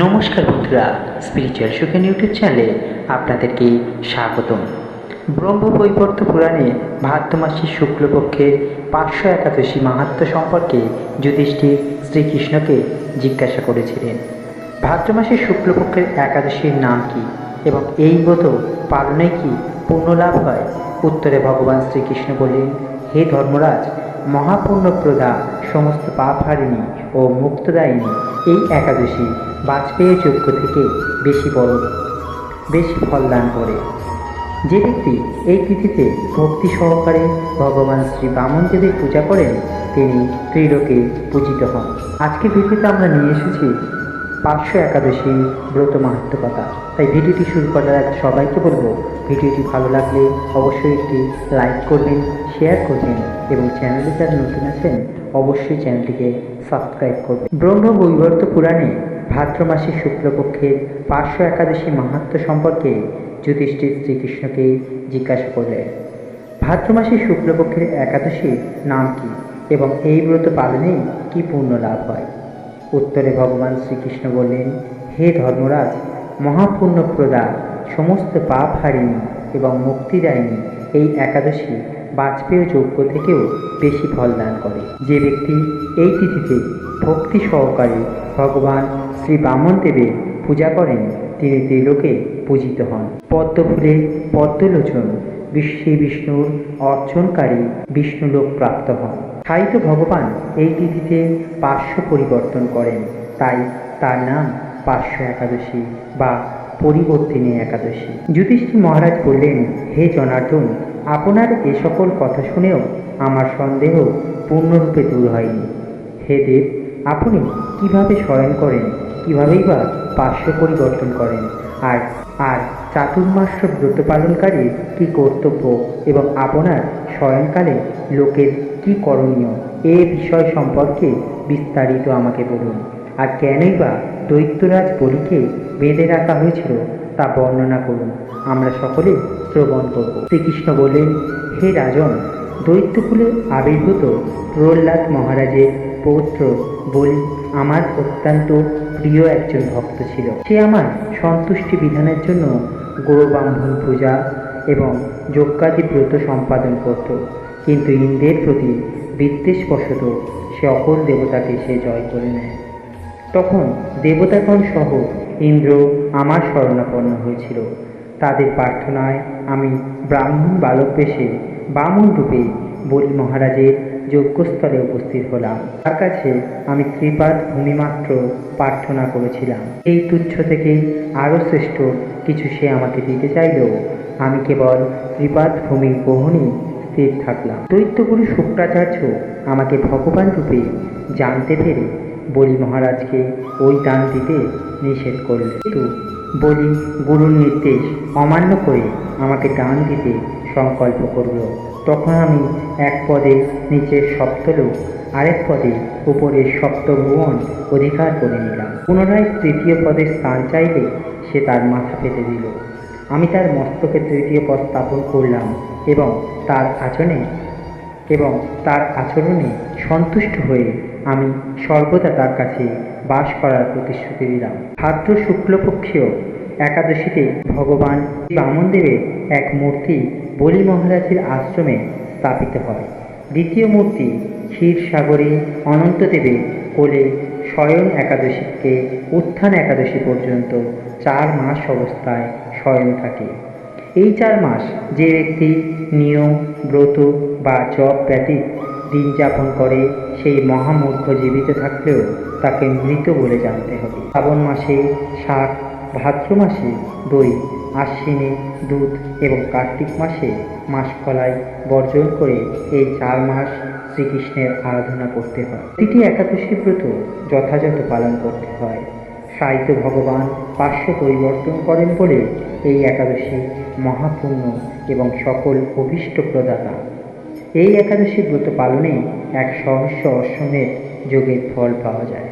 নমস্কার বন্ধুরা, spiritual Sukhen YouTube চ্যানেলে আপনাদেরকে স্বাগতম। ব্রহ্মবৈবর্ত পুরাণে ভাদ্র মাসের শুক্লপক্ষের 581 মাহাত্ম্য সম্পর্কে যুধিষ্ঠির শ্রীকৃষ্ণকে জিজ্ঞাসা করেছিলেন। ভাদ্র মাসের শুক্লপক্ষের একাদশীর নাম কি এবং এই ব্রত পালনে কি পুণ্যলাভ হয়? উত্তরে ভগবান শ্রীকৃষ্ণ বললেন, হে ধর্মরাজ, মহাপুণ্যপ্রদা, সমস্ত পাপহারিণী ও মুক্তদায়িনী এই একাদশী বাজপেয়ী যজ্ঞ থেকে বেশি ফল দান করে। যে ব্যক্তি এই তিথিতে ভক্তি সহকারে ভগবান শ্রী বামনদেবের পূজা করেন তিনি ত্রিলোকে পূজিত হন। আজকে ভিডিওতে আমরা নিয়ে এসেছি 581 ব্রত মাহাত্ম্য কথা। তাই ভিডিওটি শুরু করার আগে সবাইকে বলবো, ভিডিওটি ভালো লাগলে অবশ্যই একটি লাইক করবেন, শেয়ার করবেন এবং চ্যানেলে যারা নতুন আছেন অবশ্যই চ্যানেলটিকে সাবস্ক্রাইব করবেন। ব্রহ্মবৈবর্ত পুরাণে ভাদ্র মাসের শুক্লপক্ষের 581 মাহাত্ম্য সম্পর্কে যুধিষ্ঠির শ্রীকৃষ্ণকে জিজ্ঞাসা করলেন। ভাদ্র মাসের শুক্লপক্ষের একাদশীর নাম কি এবং এই ব্রত পালনে কি পুণ্য লাভ হয়? উত্তরে ভগবান শ্রীকৃষ্ণ বললেন, হে ধর্মরাজ, মহাপুণ্যপ্রদা, সমস্ত পাপ হারিণী এবং মুক্তিদায়িনী এই একাদশী বাজপেয় যজ্ঞ থেকেও বেশি ফল দান করে। যে ব্যক্তি এই তিথিতে ভক্তি সহকারে ভগবান শ্রী বামনদেবের পূজা করেন তিনি ত্রিলোকে পূজিত হন। পদ্মফুলে পদ্মলোচন শ্রী বিষ্ণুর অর্চনকারী বিষ্ণুলোক প্রাপ্ত হন। সাহিত্য ভগবান এই তিথিতে পার্শ্ব পরিবর্তন করেন, তাই তার নাম পার্শ্ব একাদশী বা পরিবর্তিনী একাদশী। যুধিষ্ঠির মহারাজ বললেন, হে জনার্দন, আপনার এ সকল কথা শুনেও আমার সন্দেহ পূর্ণরূপে দূর হয়নি। হে দেব, আপনি কিভাবে শয়ন করেন, কিভাবেই বা পার্শ্ব পরিবর্তন করেন, আর আর চাতুর্মাস্য ব্রত পালনকারীর কী কর্তব্য এবং আপনার শয়নকালে লোকের কি করণীয় এ বিষয় সম্পর্কে বিস্তারিত আমাকে বলুন। আর কেনই বা দৈত্যরাজ বলিকে বেঁধে রাখা হয়েছিল তা বর্ণনা করুন, আমরা সকলে শ্রবণ করব। শ্রীকৃষ্ণ বললেন, হে রাজন, দৈত্যকুলে আবির্ভূত প্রহ্লাদ মহারাজের পৌত্র বলি আমার অত্যন্ত প্রিয় একজন ভক্ত ছিল। সে আমার সন্তুষ্টি বিধানের জন্য গৌরবাম্ভন পূজা এবং যজ্ঞাদি ব্রত সম্পাদন করত, কিন্তু ইন্দ্রের প্রতি বিদ্বেষবশত সে অকল দেবতাকে সে জয় করে নেয়। তখন দেবতাগণ সহ ইন্দ্র আমার শরণাপন্ন হয়েছিল। তাদের প্রার্থনায় আমি ব্রাহ্মণ বালক বেশে বামন রূপে বলি মহারাজের যজ্ঞস্থলে উপস্থিত হলাম। তার কাছে আমি ত্রিপাদ ভূমিমাত্র প্রার্থনা করেছিলাম। এই তুচ্ছ থেকে আরও শ্রেষ্ঠ কিছু সে আমাকে দিতে চাইলেও আমি কেবল ত্রিপাদ ভূমির গ্রহণেই স্থির থাকলাম। দৈত্যগুরু শুক্রাচার্য আমাকে ভগবান রূপে জানতে পেরে বলি মহারাজকে ওই দান দিতে নিষেধ করলেন, কিন্তু বলি গুরুর নির্দেশ অমান্য করে আমাকে দান দিতে সংকল্প করল। তখন আমি এক পদে নিচের সপ্তলোক, আরেক পদে উপরের সপ্তভুবন অধিকার করে নিলাম। পুনরায় তৃতীয় পদে স্থান চাইলে সে তার মাথা পেতে দিল। আমি তার মস্তকে তৃতীয় পদ স্থাপন করলাম এবং তার আচরণে সন্তুষ্ট হয়ে আমি সর্বদা তার কাছে বাস করার প্রতিশ্রুতি দিলাম। ভাদ্র শুক্লপক্ষীয় একাদশীতে ভগবান বামনদেবের এক মূর্তি বলি মহারাজের আশ্রমে স্থাপিত হয়। দ্বিতীয় মূর্তি ক্ষীরসাগরে অনন্তদেবের কোলে শয়ন একাদশী থেকে উত্থান একাদশী পর্যন্ত 4 মাস অবস্থায় শয়ন থাকে। এই 4 মাস যে ব্যক্তি নিয়ম, ব্রত বা জপ ব্যতীত দিন যাপন করে সেই মহামূর্খ জীবিত থাকলেও তাকে মৃত বলে জানতে হবে। শ্রাবণ মাসে শাক, ভাদ্র মাসে দই, আশ্বিনে দুধ এবং কার্তিক মাসে মাসকলাই বর্জন করে এই 4 মাস শ্রীকৃষ্ণের আরাধনা করতে হয়। প্রতিটি একাদশী ব্রত যথাযথ পালন করতে হয়। সাহিত্য ভগবান পার্শ্ব পরিবর্তন করেন বলে এই একাদশী মহাপুণ্য এবং সকল অভীষ্ট প্রদাতা। এই একাদশী ব্রত পালনে 1 সহস্র অশ্বমেধ যজ্ঞের ফল পাওয়া যায়।